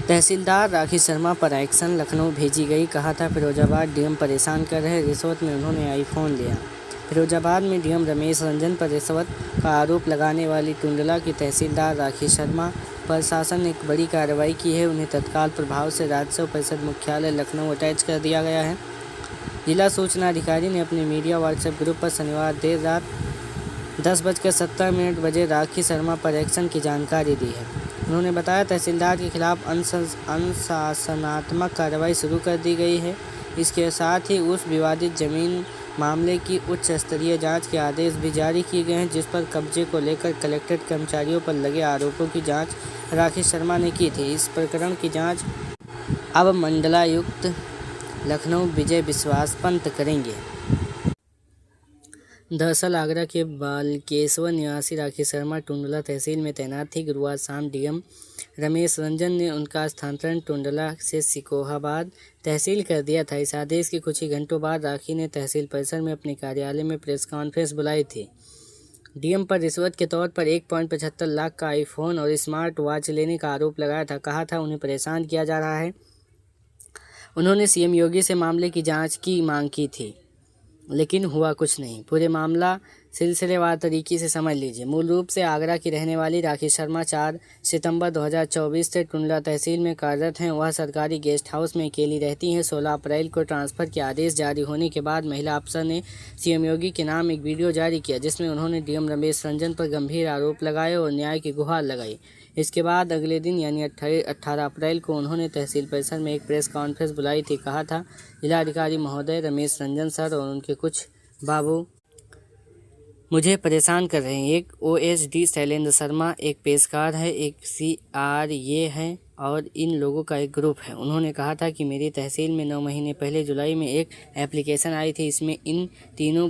तहसीलदार राखी शर्मा पर एक्शन, लखनऊ भेजी गई। कहा था फिरोजाबाद डीएम परेशान कर रहे, रिश्वत में उन्होंने आईफोन लिया। फिरोजाबाद में डीएम रमेश रंजन पर रिश्वत का आरोप लगाने वाली टुंडला की तहसीलदार राखी शर्मा पर शासन ने एक बड़ी कार्रवाई की है। उन्हें तत्काल प्रभाव से राजस्व परिषद मुख्यालय लखनऊ अटैच कर दिया गया है। जिला सूचना अधिकारी ने अपने मीडिया व्हाट्सएप ग्रुप पर शनिवार देर रात 10:70 बजे राखी शर्मा पर एक्शन की जानकारी दी है। उन्होंने बताया, तहसीलदार के खिलाफ अनुशासनात्मक कार्रवाई शुरू कर दी गई है। इसके साथ ही उस विवादित जमीन मामले की उच्च स्तरीय जांच के आदेश भी जारी किए गए हैं, जिस पर कब्जे को लेकर कलेक्ट्रेट कर्मचारियों पर लगे आरोपों की जांच राखी शर्मा ने की थी। इस प्रकरण की जांच अब मंडलायुक्त लखनऊ विजय विश्वास पंत करेंगे। दरअसल आगरा के बालकेश्वर निवासी राखी शर्मा टुंडला तहसील में तैनात थी। गुरुवार शाम डीएम रमेश रंजन ने उनका स्थानांतरण टुंडला से सिकोहाबाद तहसील कर दिया था। इस आदेश के कुछ ही घंटों बाद राखी ने तहसील परिसर में अपने कार्यालय में प्रेस कॉन्फ्रेंस बुलाई थी। डीएम पर रिश्वत के तौर पर 1.75 लाख का आईफोन और स्मार्ट वॉच लेने का आरोप लगाया था। कहा था उन्हें परेशान किया जा रहा है। उन्होंने सीएम योगी से मामले की जांच की मांग की थी, लेकिन हुआ कुछ नहीं। पूरे मामला सिलसिलेवार तरीके से समझ लीजिए। मूल रूप से आगरा की रहने वाली राखी शर्मा 4 सितंबर 2024 से टुंडला तहसील में कार्यरत हैं। वह सरकारी गेस्ट हाउस में अकेली रहती हैं। 16 अप्रैल को ट्रांसफ़र के आदेश जारी होने के बाद महिला अफसर ने सीएम योगी के नाम एक वीडियो जारी किया, जिसमें उन्होंने डीएम रमेश रंजन पर गंभीर आरोप लगाए और न्याय की गुहार लगाई। इसके बाद अगले दिन यानी 18 अप्रैल को उन्होंने तहसील परिसर में एक प्रेस कॉन्फ्रेंस बुलाई थी। कहा था, जिलाधिकारी महोदय रमेश रंजन सर और उनके कुछ बाबू मुझे परेशान कर रहे हैं। एक ओएसडी शैलेंद्र शर्मा, एक पेशकार है, एक सीआरए है और इन लोगों का एक ग्रुप है। उन्होंने कहा था कि मेरी तहसील में 9 महीने पहले जुलाई में एक एप्लीकेशन आई थी। इसमें इन तीनों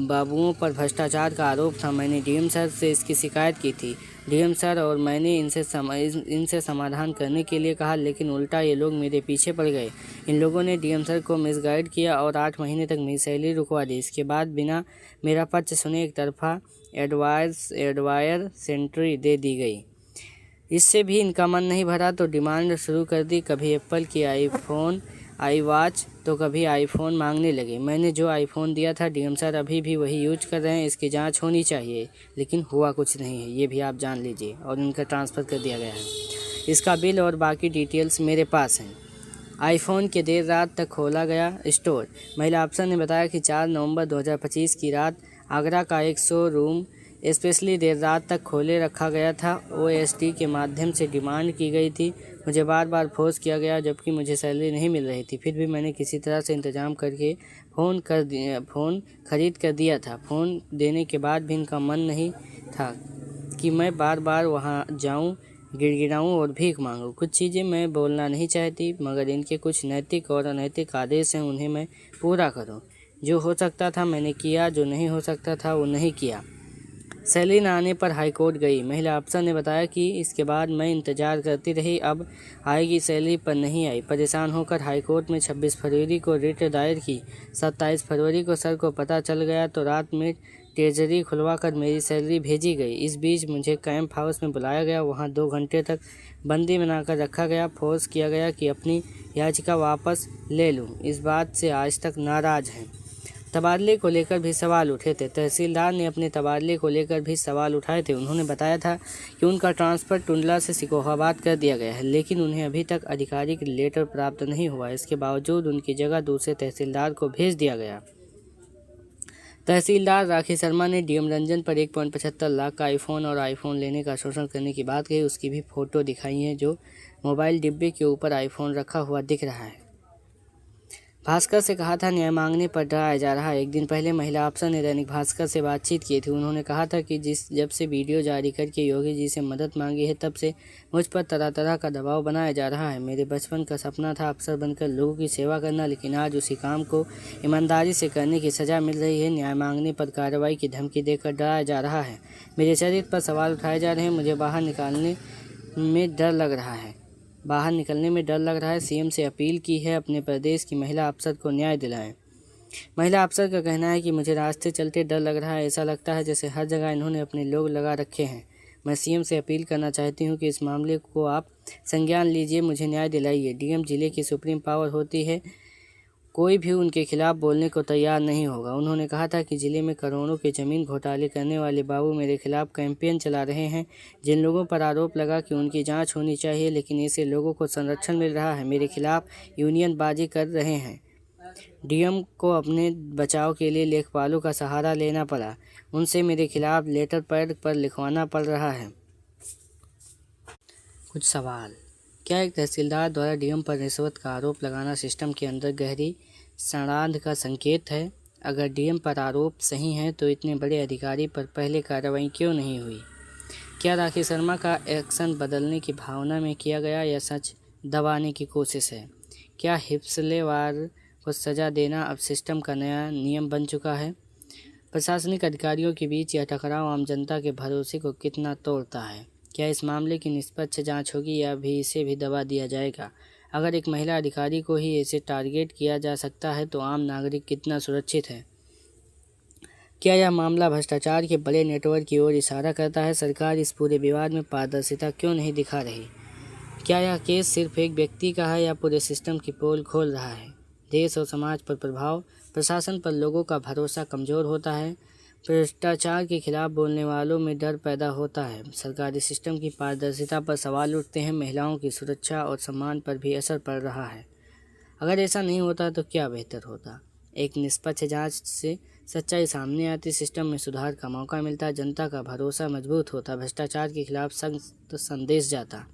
बाबुओं पर भ्रष्टाचार का आरोप था। मैंने डीएम सर से इसकी शिकायत की थी। डीएम सर और मैंने इनसे समाधान करने के लिए कहा, लेकिन उल्टा ये लोग मेरे पीछे पड़ गए। इन लोगों ने डीएम सर को मिसगाइड किया और 8 महीने तक मेरी सैलरी रुकवा दी। इसके बाद बिना मेरा पक्ष सुने एक तरफा एडवायर सेंट्री दे दी गई। इससे भी इनका मन नहीं भरा तो डिमांड शुरू कर दी। कभी एप्पल की आईफोन, iWatch तो कभी आईफोन मांगने लगे। मैंने जो आईफोन दिया था डीएम सर अभी भी वही यूज कर रहे हैं। इसकी जांच होनी चाहिए, लेकिन हुआ कुछ नहीं है, ये भी आप जान लीजिए। और इनका ट्रांसफ़र कर दिया गया है। इसका बिल और बाकी डिटेल्स मेरे पास हैं। आईफोन के देर रात तक खोला गया स्टोर। महिला अफसर ने बताया कि 4 नवंबर 2025 की रात आगरा का एक शोरूम स्पेशली देर रात तक खोले रखा गया था। ओएसडी के माध्यम से डिमांड की गई थी। मुझे बार बार फोर्स किया गया, जबकि मुझे सैलरी नहीं मिल रही थी। फिर भी मैंने किसी तरह से इंतज़ाम करके फ़ोन खरीद कर दिया था। फ़ोन देने के बाद भी इनका मन नहीं था कि मैं बार बार वहां जाऊं, गिड़गिड़ाऊं और भीख मांगूं। कुछ चीज़ें मैं बोलना नहीं चाहती, मगर इनके कुछ नैतिक और अनैतिक आदेश हैं, उन्हें मैं पूरा करूं। जो हो सकता था मैंने किया, जो नहीं हो सकता था वो नहीं किया। सैलरी न आने पर हाईकोर्ट गई। महिला अफसर ने बताया कि इसके बाद मैं इंतजार करती रही, अब आएगी सैलरी पर नहीं आई। परेशान होकर हाईकोर्ट में 26 फरवरी को रिट दायर की। 27 फरवरी को सर को पता चल गया तो रात में ट्रेजरी खुलवाकर मेरी सैलरी भेजी गई। इस बीच मुझे कैंप हाउस में बुलाया गया। वहां 2 घंटे तक बंदी बनाकर रखा गया। फोर्स किया गया कि अपनी याचिका वापस ले लूं। इस बात से आज तक नाराज हैं। तबादले को लेकर भी सवाल उठे थे। तहसीलदार ने अपने तबादले को लेकर भी सवाल उठाए थे। उन्होंने बताया था कि उनका ट्रांसफ़र टुंडला से सिकोहाबाद कर दिया गया है, लेकिन उन्हें अभी तक आधिकारिक लेटर प्राप्त नहीं हुआ। इसके बावजूद उनकी जगह दूसरे तहसीलदार को भेज दिया गया। तहसीलदार राखी शर्मा ने डीएम रंजन पर 1.75 लाख का आईफोन और आईफोन लेने का शोषण करने की बात कही। उसकी भी फ़ोटो दिखाई है, जो मोबाइल डिब्बे के ऊपर आईफोन रखा हुआ दिख रहा है। भास्कर से कहा था, न्याय मांगने पर डराया जा रहा है। एक दिन पहले महिला अफसर ने दैनिक भास्कर से बातचीत की थी। उन्होंने कहा था कि जब से वीडियो जारी करके योगी जी से मदद मांगी है, तब से मुझ पर तरह तरह का दबाव बनाया जा रहा है। मेरे बचपन का सपना था अफसर बनकर लोगों की सेवा करना, लेकिन आज उसी काम को ईमानदारी से करने की सज़ा मिल रही है। न्याय मांगने पर कार्रवाई की धमकी देकर डराया जा रहा है। मेरे चरित्र पर सवाल उठाए जा रहे हैं। मुझे बाहर निकलने में डर लग रहा है। सीएम से अपील की है, अपने प्रदेश की महिला अफसर को न्याय दिलाएं। महिला अफसर का कहना है कि मुझे रास्ते चलते डर लग रहा है। ऐसा लगता है जैसे हर जगह इन्होंने अपने लोग लगा रखे हैं। मैं सीएम से अपील करना चाहती हूं कि इस मामले को आप संज्ञान लीजिए, मुझे न्याय दिलाइए। डीएम जिले की सुप्रीम पावर होती है, कोई भी उनके खिलाफ बोलने को तैयार नहीं होगा। उन्होंने कहा था कि जिले में करोड़ों के जमीन घोटाले करने वाले बाबू मेरे खिलाफ कैंपेन चला रहे हैं। जिन लोगों पर आरोप लगा कि उनकी जांच होनी चाहिए, लेकिन इससे लोगों को संरक्षण मिल रहा है, मेरे खिलाफ यूनियनबाजी कर रहे हैं। डीएम को अपने बचाव के लिए लेखपालों का सहारा लेना पड़ा, उनसे मेरे खिलाफ लेटर पैड पर लिखवाना पड़ रहा है। कुछ सवाल: क्या एक तहसीलदार द्वारा डीएम पर रिश्वत का आरोप लगाना सिस्टम के अंदर गहरी षड्यंत्र का संकेत है? अगर डीएम पर आरोप सही हैं तो इतने बड़े अधिकारी पर पहले कार्रवाई क्यों नहीं हुई? क्या राखी शर्मा का एक्शन बदलने की भावना में किया गया या सच दबाने की कोशिश है? क्या हिस्सेवार को सजा देना अब सिस्टम का नया नियम बन चुका है? प्रशासनिक अधिकारियों के बीच यह टकराव आम जनता के भरोसे को कितना तोड़ता है? क्या इस मामले की निष्पक्ष जांच होगी या भी इसे भी दबा दिया जाएगा? अगर एक महिला अधिकारी को ही ऐसे टारगेट किया जा सकता है तो आम नागरिक कितना सुरक्षित है? क्या यह मामला भ्रष्टाचार के बड़े नेटवर्क की ओर इशारा करता है? सरकार इस पूरे विवाद में पारदर्शिता क्यों नहीं दिखा रही? क्या यह केस सिर्फ एक व्यक्ति का है या पूरे सिस्टम की पोल खोल रहा है? देश और समाज पर प्रभाव: प्रशासन पर लोगों का भरोसा कमज़ोर होता है, भ्रष्टाचार के खिलाफ बोलने वालों में डर पैदा होता है, सरकारी सिस्टम की पारदर्शिता पर सवाल उठते हैं, महिलाओं की सुरक्षा और सम्मान पर भी असर पड़ रहा है। अगर ऐसा नहीं होता तो क्या बेहतर होता? एक निष्पक्ष जांच से सच्चाई सामने आती, सिस्टम में सुधार का मौका मिलता, जनता का भरोसा मजबूत होता, भ्रष्टाचार के खिलाफ सख्त संदेश जाता।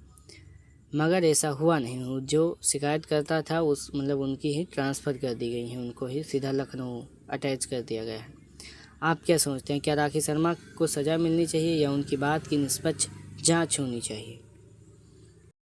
मगर ऐसा हुआ नहीं। जो शिकायत करता था उनकी ही ट्रांसफ़र कर दी गई है, उनको ही सीधा लखनऊ अटैच कर दिया गया है। आप क्या सोचते हैं, क्या राखी शर्मा को सज़ा मिलनी चाहिए या उनकी बात की निष्पक्ष जांच होनी चाहिए?